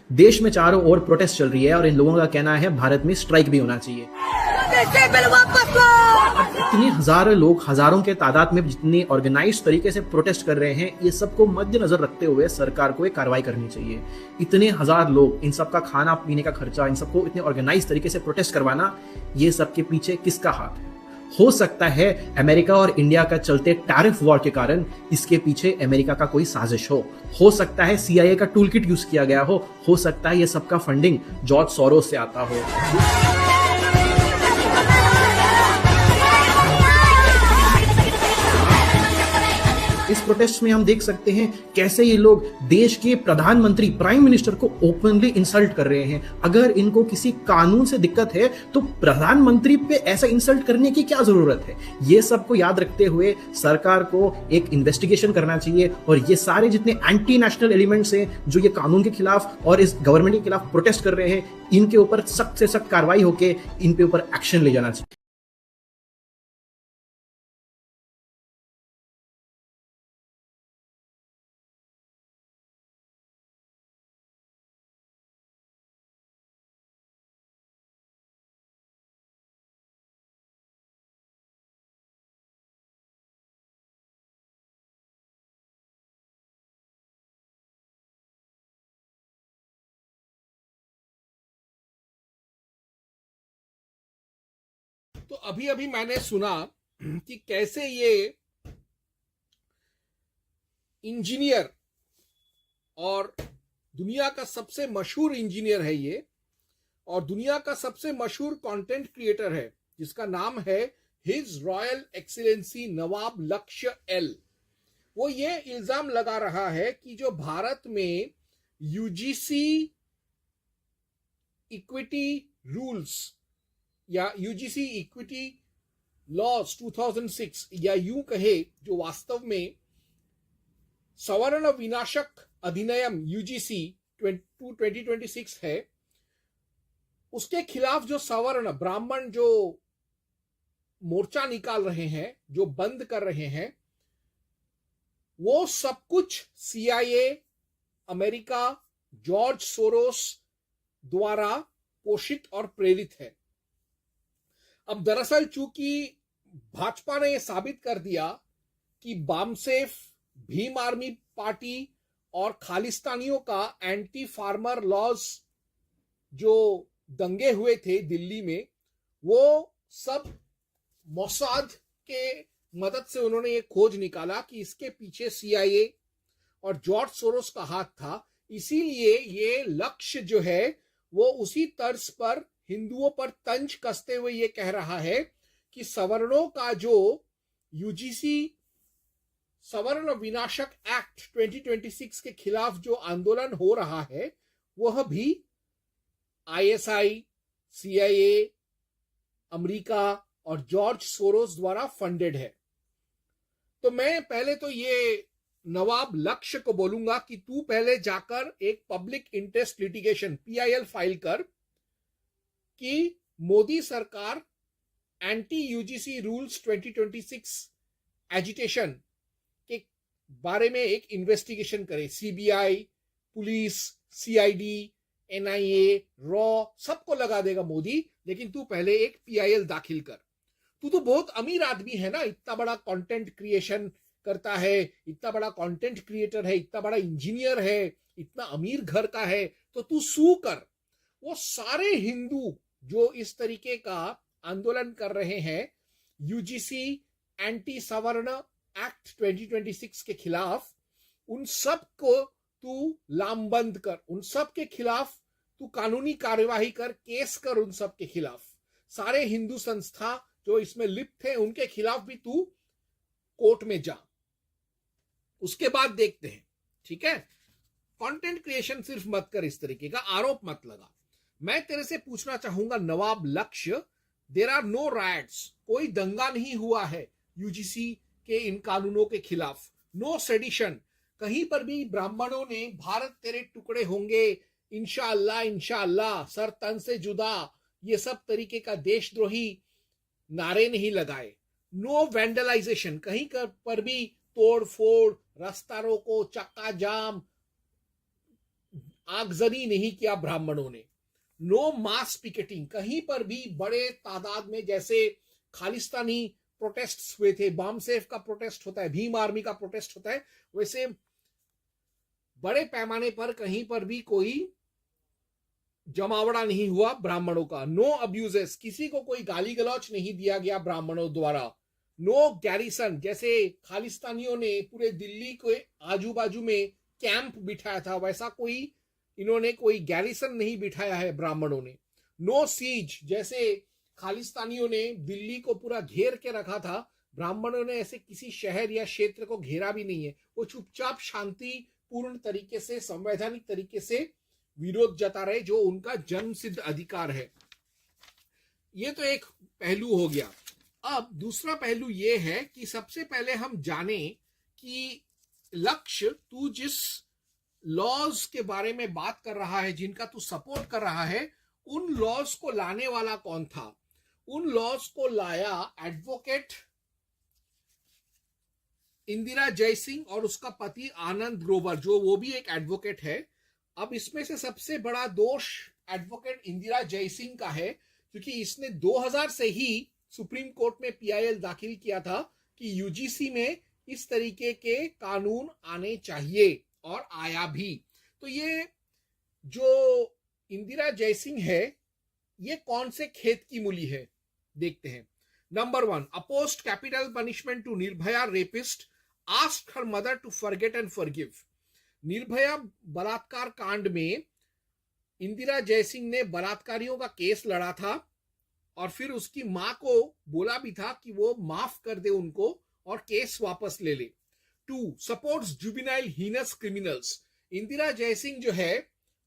देश में चारों ओर प्रोटेस्ट चल रही है और इन लोगों का कहना है भारत में स्ट्राइक भी होना चाहिए। इतने हजारों लोग, हजारों के तादाद में जितने ऑर्गेनाइज्ड तरीके से प्रोटेस्ट कर रहे हैं, ये सबको मद्देनजर रखते हुए सरकार को एक कार्रवाई करनी चाहिए। इतने हजार लोग, इन सबका खाना पीने का खर्चा, इन सबको इतने ऑर्गेनाइज तरीके से प्रोटेस्ट करवाना, ये सबके पीछे किसका हाथ है? हो सकता है अमेरिका और इंडिया का चलते टैरिफ वॉर के कारण इसके पीछे अमेरिका का कोई साजिश हो सकता है CIA का टूल किट यूज किया गया हो सकता है ये सबका फंडिंग जॉर्ज सोरोस से आता हो। इस प्रोटेस्ट में हम देख सकते हैं कैसे ये लोग देश के प्रधानमंत्री, प्राइम मिनिस्टर को ओपनली इंसल्ट कर रहे हैं। अगर इनको किसी कानून से दिक्कत है तो प्रधानमंत्री पे ऐसा इंसल्ट करने की क्या जरूरत है? ये सबको याद रखते हुए सरकार को एक इन्वेस्टिगेशन करना चाहिए और ये सारे जितने एंटी नेशनल एलिमेंट्स हैं जो ये कानून के खिलाफ और इस गवर्नमेंट के खिलाफ प्रोटेस्ट कर रहे हैं, इनके ऊपर सख्त से सख्त कार्रवाई होकर इन पे ऊपर एक्शन ले जाना चाहिए। तो अभी अभी मैंने सुना कि कैसे ये इंजीनियर और दुनिया का सबसे मशहूर इंजीनियर है ये, और दुनिया का सबसे मशहूर कंटेंट क्रिएटर है जिसका नाम है हिज रॉयल एक्सीलेंसी नवाब लक्ष्य एल। वो ये इल्जाम लगा रहा है कि जो भारत में यूजीसी इक्विटी रूल्स या यूजीसी इक्विटी लॉज 2006, या यूं कहे जो वास्तव में सवर्ण विनाशक अधिनियम यूजीसी 2026 है, उसके खिलाफ जो सवर्ण ब्राह्मण जो मोर्चा निकाल रहे हैं, जो बंद कर रहे हैं, वो सब कुछ CIA, अमेरिका, जॉर्ज सोरोस द्वारा पोषित और प्रेरित है। अब दरअसल चूंकि भाजपा ने यह साबित कर दिया कि बामसेफ, भीम आर्मी पार्टी और खालिस्तानियों का एंटी फार्मर लॉज जो दंगे हुए थे दिल्ली में, वो सब मोसाद के मदद से उन्होंने ये खोज निकाला कि इसके पीछे CIA और जॉर्ज सोरोस का हाथ था। इसीलिए ये लक्ष्य जो है वो उसी तर्ज पर हिंदुओं पर तंज कसते हुए ये कह रहा है कि सवर्णों का जो यूजीसी सवर्ण विनाशक एक्ट 2026 के खिलाफ जो आंदोलन हो रहा है वह भी ISI, CIA, अमेरिका और जॉर्ज सोरोस द्वारा फंडेड है। तो मैं पहले तो ये नवाब लक्ष्य को बोलूंगा कि तू पहले जाकर एक public interest litigation PIL file कर कि मोदी सरकार एंटी यूजीसी रूल्स 2026 एजिटेशन के बारे में एक इन्वेस्टिगेशन करे। CBI, police, CID, NIA, raw सबको लगा देगा मोदी, लेकिन तू पहले एक PIL दाखिल कर। तू तो बहुत अमीर आदमी है ना, इतना बड़ा कंटेंट क्रिएशन करता है, इतना बड़ा कंटेंट क्रिएटर है, इतना बड़ा इंजीनियर है, इतना अमीर घर का है, तो तू सू कर। वो सारे हिंदू जो इस तरीके का आंदोलन कर रहे हैं यूजीसी एंटी सवर्ण एक्ट 2026 के खिलाफ, उन सब को तू लामबंद कर, उन सब के खिलाफ तू कानूनी कार्यवाही कर, केस कर उन सब के खिलाफ। सारे हिंदू संस्था जो इसमें लिप्त है उनके खिलाफ भी तू कोर्ट में जा। उसके बाद देखते हैं, ठीक है? कंटेंट क्रिएशन सिर्फ मत कर, इस तरीके का आरोप मत लगा। मैं तेरे से पूछना चाहूंगा नवाब लक्ष्य, देयर आर नो राइट्स, कोई दंगा नहीं हुआ है यूजीसी के इन कानूनों के खिलाफ, नो सेडिशन, कहीं पर भी ब्राह्मणों ने भारत तेरे टुकड़े होंगे, इंशाअल्लाह इंशाअल्लाह, सर तन से जुदा, ये सब तरीके का देशद्रोही नारे नहीं लगाए। नो वैंडलाइजेशन, कहीं पर भी तोड़ फोड़, रास्ता रोको, चक्का जाम, आगजनी नहीं किया ब्राह्मणों ने। नो मास पिकेटिंग, कहीं पर भी बड़े तादाद में, जैसे खालिस्तानी प्रोटेस्ट हुए थे, बामसेफ का प्रोटेस्ट होता है, भीम आर्मी का प्रोटेस्ट होता है, वैसे बड़े पैमाने पर कहीं पर भी कोई जमावड़ा नहीं हुआ ब्राह्मणों का। नो अब्यूजेस, किसी को कोई गाली गलौच नहीं दिया गया ब्राह्मणों द्वारा। नो गैरिसन, जैसे खालिस्तानियों ने पूरे दिल्ली के आजू बाजू में कैंप बिठाया था, वैसा कोई इन्होंने कोई गैरिसन नहीं बिठाया है ब्राह्मणों ने। नो सीज, जैसे खालिस्तानियों ने दिल्ली को पूरा घेर के रखा था, ब्राह्मणों ने ऐसे किसी शहर या क्षेत्र को घेरा भी नहीं है। वो चुपचाप शांतिपूर्ण तरीके से, संवैधानिक तरीके से विरोध जता रहे, जो उनका जन्म सिद्ध अधिकार है। ये तो एक पहलू हो गया। अब दूसरा पहलू ये है कि सबसे पहले हम जाने कि लक्ष्य, तू जिस लॉज के बारे में बात कर रहा है, जिनका तू सपोर्ट कर रहा है, उन लॉज को लाने वाला कौन था? उन लॉज को लाया एडवोकेट इंदिरा जयसिंह और उसका पति आनंद ग्रोवर, जो वो भी एक एडवोकेट है। अब इसमें से सबसे बड़ा दोष एडवोकेट इंदिरा जयसिंह का है, क्योंकि इसने 2000 से ही सुप्रीम कोर्ट में पीआईएल दाखिल किया था कि यूजीसी में इस तरीके के कानून आने चाहिए, और आया भी। तो ये जो इंदिरा जयसिंह है, ये कौन से खेत की मूली है, देखते हैं। Number 1, opposed capital punishment to Nirbhaya rapist, asked her mother to forget and forgive. Nirbhaya बलात्कार कांड में इंदिरा जयसिंह ने बलात्कारियों का केस लड़ा था, और फिर उसकी मां को बोला भी था कि वो माफ कर दे उनको और केस वापस ले ले। 2, supports juvenile heinous criminals. Indira Jaising जो है,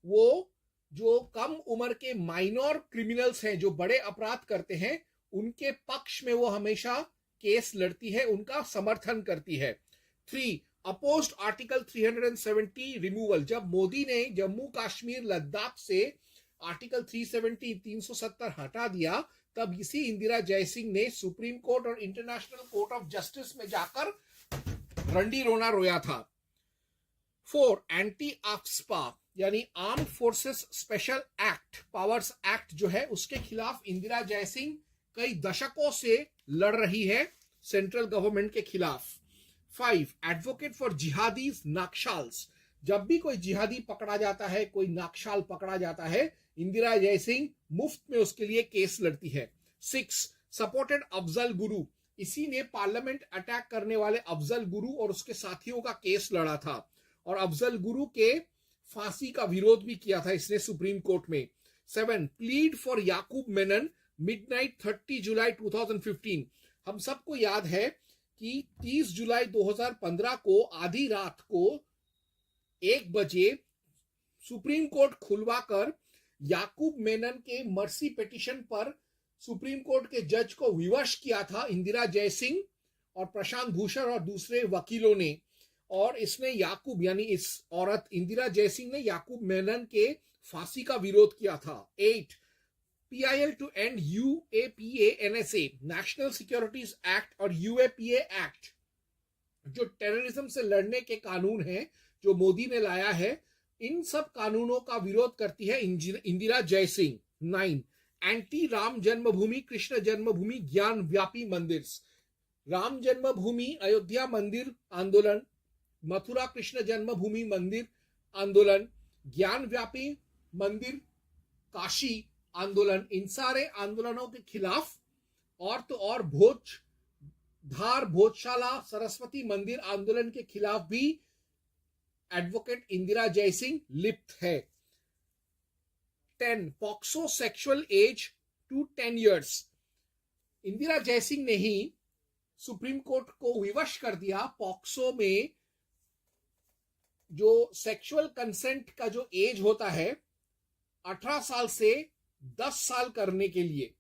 वो जो कम उम्र के माइनर क्रिमिनल्स हैं, जो बड़े अपराध करते हैं, उनके पक्ष में वो हमेशा केस लड़ती है, उनका समर्थन करती है। 3, अपोज्ड आर्टिकल 370 रिमूवल। जब मोदी ने जम्मू कश्मीर लद्दाख से आर्टिकल 370 हटा दिया, तब इसी इंदिरा जयसिंह ने सुप्रीम कोर्ट और इंटरनेशनल कोर्ट ऑफ जस्टिस में जाकर रंडी रोना रोया था। 4, एंटी आफ्स्पा यानी armed forces special act, powers act जो है, उसके खिलाफ इंदिरा जयसिंह कई दशकों से लड़ रही है सेंट्रल गवर्नमेंट के खिलाफ। 5, एडवोकेट फॉर जिहादीज नाक्शाल्स। जब भी कोई जिहादी पकड़ा जाता है, कोई नाक्शाल पकड़ा जाता है, इंदिरा जयसिंह मुफ्त में उसके लिए केस लड़ती है। 6, सपोर्टेड अफजल गुरु। इसी ने पार्लियामेंट अटैक करने वाले अफजल गुरु और उसके साथियों का केस लड़ा था, और अफजल गुरु के फांसी का विरोध भी किया था इसने सुप्रीम कोर्ट में। 7, plead for Yakub Menon, midnight 30 जुलाई 2015। हम सबको याद है कि 30 जुलाई 2015 को आधी रात को 1 बजे सुप्रीम कोर्ट खुलवाकर याकूब मेनन के मर्सी पिटीशन पर सुप्रीम कोर्ट के जज को विवश किया था इंदिरा जयसिंह और प्रशांत भूषण और दूसरे वकीलों ने। और इसने याकूब यानी इस औरत इंदिरा जयसिंह ने याकूब मेनन के फांसी का विरोध किया था। 8, PIL to end UAPA NSA, national securities act और UAPA एक्ट, जो टेररिज्म से लड़ने के कानून हैं जो मोदी ने लाया है, इन सब कानूनों का विरोध करती है इंदिरा जयसिंह। 9, एंटी राम जन्मभूमि कृष्ण जन्मभूमि ज्ञान व्यापी मंदिर। राम जन्मभूमि अयोध्या मंदिर आंदोलन, मथुरा कृष्ण जन्मभूमि मंदिर आंदोलन, ज्ञान व्यापी मंदिर काशी आंदोलन, इन सारे आंदोलनों के खिलाफ और तो और धार भोजशाला सरस्वती मंदिर आंदोलन के खिलाफ भी एडवोकेट इंदिरा जयसिंह लिप्त है। 10, POCSO sexual age to 10 years। Indira Jaising ने ही सुप्रीम कोर्ट को विवश कर दिया पॉक्सो में जो सेक्सुअल कंसेंट का जो एज होता है 18 साल से 10 साल करने के लिए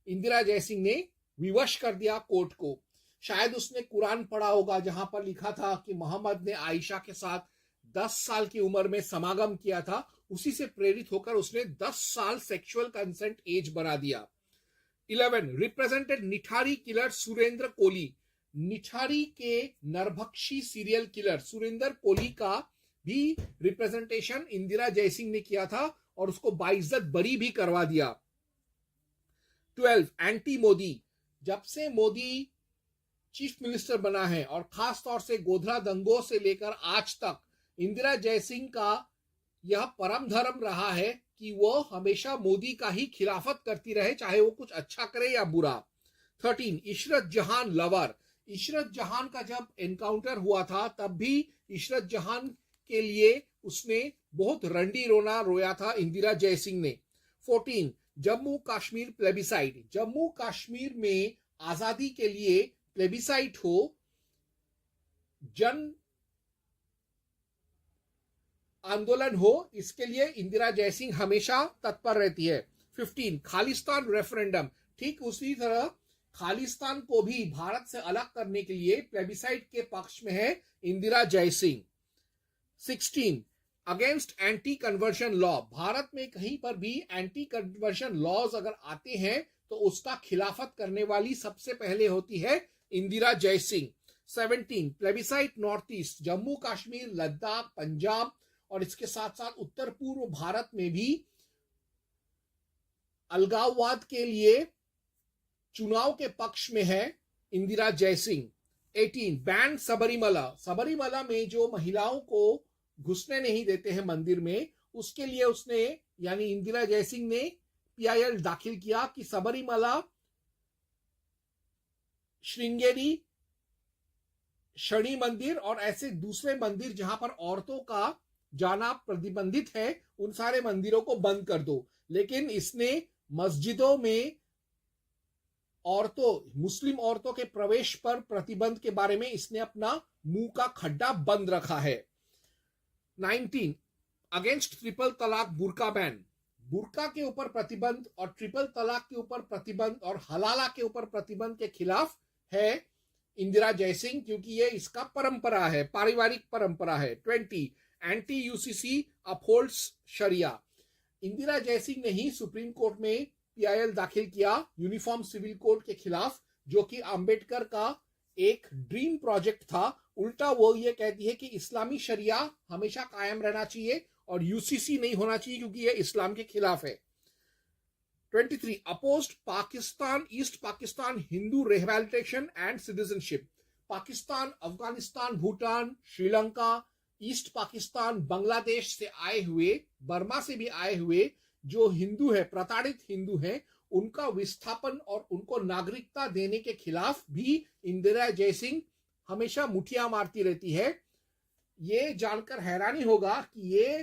इंदिरा जयसिंह ने विवश कर दिया कोर्ट को। शायद उसने कुरान पढ़ा होगा जहां पर लिखा था कि मोहम्मद ने आयशा के साथ 10 साल की उम्र में समागम किया था, उसी से प्रेरित होकर उसने 10 साल सेक्सुअल कंसेंट एज बना दिया। 11, रिप्रेजेंटेड निठारी किलर सुरेंद्र कोली। निठारी के नरभक्षी सीरियल किलर सुरेंद्र कोली का भी रिप्रेजेंटेशन इंदिरा जयसिंह ने किया था और उसको बाइज्जत बरी भी करवा दिया। 12 एंटी मोदी। जब से मोदी चीफ मिनिस्टर बना है और खास तौर से गोधरा दंगों से लेकर आज तक इंदिरा जयसिंह का यह परम धर्म रहा है कि वो हमेशा मोदी का ही खिलाफत करती रहे, चाहे वो कुछ अच्छा करे या बुरा। 13 इशरत जहान लवर। इशरत जहान का जब एनकाउंटर हुआ था तब भी इशरत जहान के लिए उसने बहुत रंडी रोना रोया था इंदिरा जयसिंह ने। 14 जम्मू कश्मीर प्लेबिसाइड। जम्मू कश्मीर में आजादी के लिए प्लेबिसाइट हो, जन आंदोलन हो, इसके लिए इंदिरा जयसिंह हमेशा तत्पर रहती है। 15 खालिस्तान रेफरेंडम। ठीक उसी तरह खालिस्तान को भी भारत से अलग करने के लिए प्लेबिसाइट के पक्ष में है Indira Jaising. 16 against anti conversion law. Bharat में कहीं पर भी एंटी कन्वर्शन लॉज अगर आते हैं तो उसका खिलाफत करने वाली सबसे पहले होती है Indira Jaising. 17 plebiscite North East. Jammu Kashmir, Ladakh, Punjab और इसके साथ साथ उत्तर पूर्व भारत में भी अलगाववाद के लिए चुनाव के पक्ष में है इंदिरा जयसिंह। 18 बैन सबरीमला। सबरीमला में जो महिलाओं को घुसने नहीं देते हैं मंदिर में, उसके लिए उसने यानी इंदिरा जयसिंह ने PIL दाखिल किया कि सबरीमला, श्रृंगेरी शनि मंदिर और ऐसे दूसरे मंदिर जहां पर औरतों का जाना प्रतिबंधित है, उन सारे मंदिरों को बंद कर दो। लेकिन इसने मस्जिदों में मुस्लिम औरतों के प्रवेश पर प्रतिबंध के बारे में इसने अपना मुंह का खड्डा बंद रखा है। 19 अगेंस्ट ट्रिपल तलाक बुर्का बैन। बुर्का के ऊपर प्रतिबंध और ट्रिपल तलाक के ऊपर प्रतिबंध और हलाला के ऊपर प्रतिबंध के खिलाफ है इंदिरा जयसिंह, क्योंकि ये इसका परंपरा है, पारिवारिक परंपरा है। 20 एंटी UCC अपहोल्ड्स शरिया। इंदिरा जयसिंह ने ही सुप्रीम कोर्ट में PIL दाखिल किया यूनिफॉर्म सिविल कोड के खिलाफ, जो कि अंबेडकर का एक ड्रीम प्रोजेक्ट था। उल्टा वो ये कहती है कि इस्लामी शरिया हमेशा कायम रहना चाहिए और UCC नहीं होना चाहिए क्योंकि ये इस्लाम के खिलाफ है। 23 opposed Pakistan east Pakistan Hindu rehabilitation and citizenship. Pakistan, Afghanistan, Bhutan, Sri Lanka, east Pakistan, Bangladesh से आए हुए, बर्मा से भी आए हुए जो हिंदू है, प्रताड़ित हिंदू हैं, उनका विस्थापन और उनको नागरिकता देने के खिलाफ भी इंदिरा जयसिंह हमेशा मुठिया मारती रहती है। ये जानकर हैरानी होगा कि ये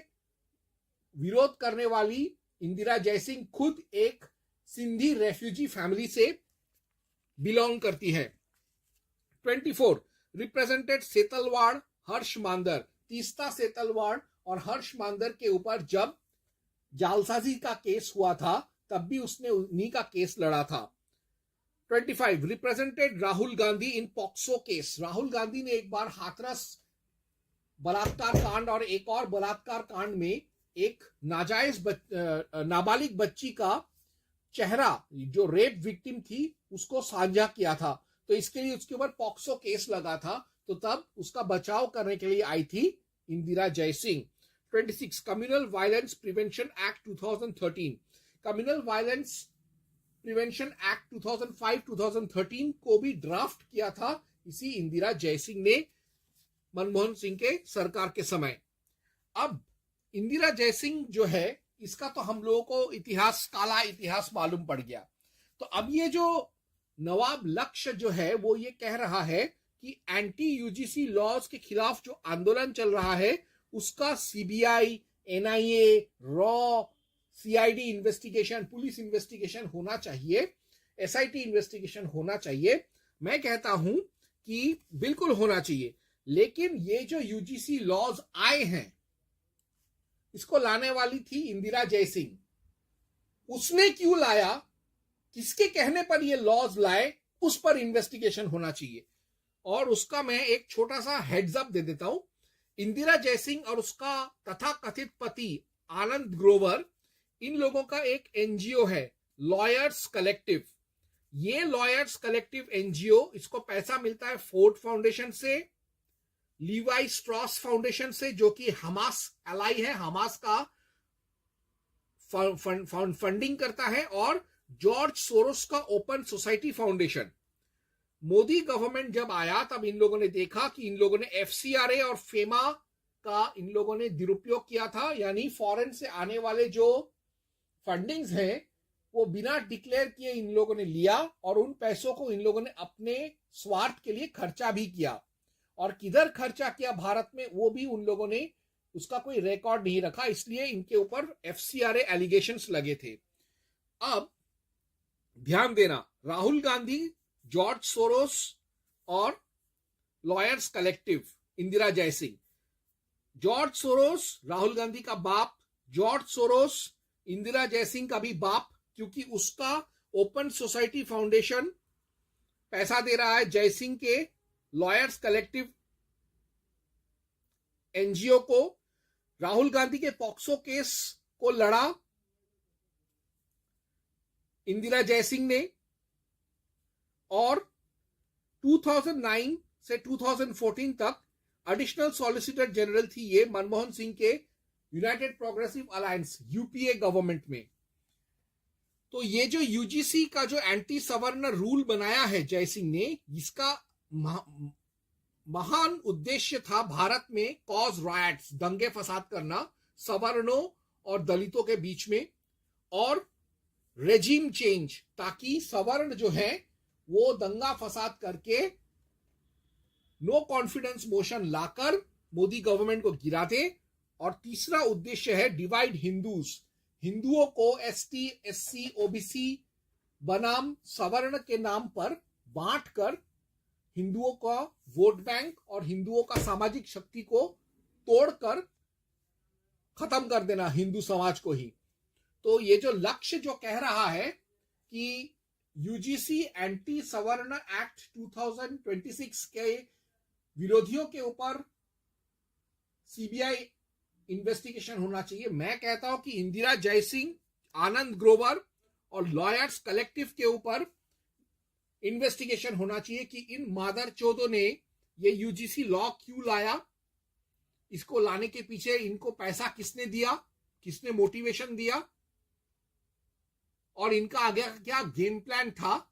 विरोध करने वाली इंदिरा जयसिंह खुद एक सिंधी रेफ्यूजी फैमिली से बिलोंग करती है। 24 रिप्रेजेंटेड सेतलवाड़ हर्ष मांदर। तीस्ता सेतलवाड़ और हर्ष मांदर के ऊपर जब जालसाजी का केस हुआ था तब भी उसने उन्हीं का केस लड़ा था। 25 रिप्रेजेंटेड राहुल गांधी इन पॉक्सो केस। राहुल गांधी ने एक बार हाथरस बलात्कार कांड और एक और बलात्कार कांड में एक नाजायज नाबालिग बच्ची का चेहरा, जो रेप विक्टिम थी, उसको साझा किया था, तो इसके लिए उसके ऊपर पॉक्सो केस लगा था। तो तब उसका बचाव करने के लिए आई थी Indira Jaising. 26 communal violence prevention act 2013। Communal violence prevention act 2005-2013 को भी ड्राफ्ट किया था इसी इंदिरा जयसिंह ने मनमोहन सिंह के सरकार के समय। अब इंदिरा जयसिंह जो है, इसका तो हम लोगों को इतिहास, काला इतिहास मालूम पड़ गया। तो अब ये जो नवाब लक्ष्य जो है वो ये कह रहा है कि एंटी UGC लॉज के खिलाफ जो आंदोलन चल रहा है उसका CBI, NIA, raw, CID investigation, police investigation होना चाहिए, SIT इन्वेस्टिगेशन होना चाहिए। मैं कहता हूं कि बिल्कुल होना चाहिए, लेकिन ये जो UGC लॉज आए हैं इसको लाने वाली थी इंदिरा जयसिंह। उसने क्यों लाया, किसके कहने पर ये लॉज लाए, उस पर इन्वेस्टिगेशन होना चाहिए। और उसका मैं एक छोटा सा हेड्स अप दे देता हूं। इंदिरा जयसिंह और उसका तथाकथित पति आनंद ग्रोवर, इन लोगों का एक NGO है, लॉयर्स कलेक्टिव। ये लॉयर्स कलेक्टिव NGO, इसको पैसा मिलता है फोर्ड फाउंडेशन से, लीवाई स्ट्रॉस फाउंडेशन से, जो कि हमास एलाई है, हमास का फंडिंग करता है, और जॉर्ज सोरोस का open society foundation. Modi government जब आया तब इन लोगों ने देखा कि इन लोगों ने एफसीआरए और फेमा का इन लोगों ने दुरुपयोग किया था, यानी फॉरेन से आने वाले जो फंडिंग्स हैं वो बिना डिक्लेयर किए इन लोगों ने लिया, और उन पैसों को इन लोगों ने अपने स्वार्थ के लिए खर्चा भी किया, और किधर खर्चा किया भारत में वो भी उन लोगों ने उसका कोई रिकॉर्ड नहीं रखा, इसलिए इनके ऊपर एफसीआरए एलिगेशंस लगे थे। अब ध्यान देना, राहुल गांधी, जॉर्ज सोरोस और lawyers collective, Indira Jaising, George Soros Rahul Gandhi का बाप, जॉर्ज सोरोस इंदिरा जयसिंह का भी बाप, क्योंकि उसका ओपन सोसाइटी फाउंडेशन पैसा दे रहा है जयसिंह के लॉयर्स कलेक्टिव एनजीओ को। राहुल गांधी के पॉक्सो केस को लड़ा इंदिरा जयसिंह ने, और 2009 से 2014 तक एडिशनल सॉलिसिटर जनरल थी ये मनमोहन सिंह के United progressive alliance UPA government में। तो ये जो यूजीसी का जो एंटी सवर्ण रूल बनाया है जयसिंह ने, इसका महान उद्देश्य था भारत में कॉज रायट्स, दंगे फसाद करना सवर्णों और दलितों के बीच में, और रेजिम चेंज, ताकि सवर्ण जो है वो दंगा फसाद करके नो कॉन्फिडेंस मोशन लाकर मोदी गवर्नमेंट को गिरा दे। और तीसरा उद्देश्य है डिवाइड हिंदूज, हिंदुओं को एसटी, एससी, ओबीसी बनाम सवर्ण के नाम पर बांटकर हिंदुओं का वोट बैंक और हिंदुओं का सामाजिक शक्ति को तोड़कर खत्म कर देना हिंदू समाज को ही। तो ये जो लक्ष्य जो कह रहा है कि यूजीसी एंटी सवर्ण एक्ट 2026 के विरोधियों के ऊपर सीबीआई इन्वेस्टिगेशन होना चाहिए, मैं कहता हूं कि इंदिरा जयसिंह, आनंद ग्रोवर और लॉयर्स कलेक्टिव के ऊपर इन्वेस्टिगेशन होना चाहिए कि इन मादर चौधों ने ये यूजीसी लॉ क्यों लाया, इसको लाने के पीछे इनको पैसा किसने दिया, किसने मोटिवेशन दिया, और इनका आगे क्या गेम प्लान था,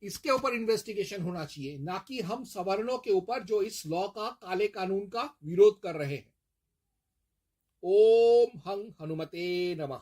इसके ऊपर इन्वेस्टिगेशन होना चाहिए, ना कि हम सवर्णों के ऊपर जो इस लॉ का, काले कानून का विरोध कर रहे हैं। ओम हं हनुमते नमः।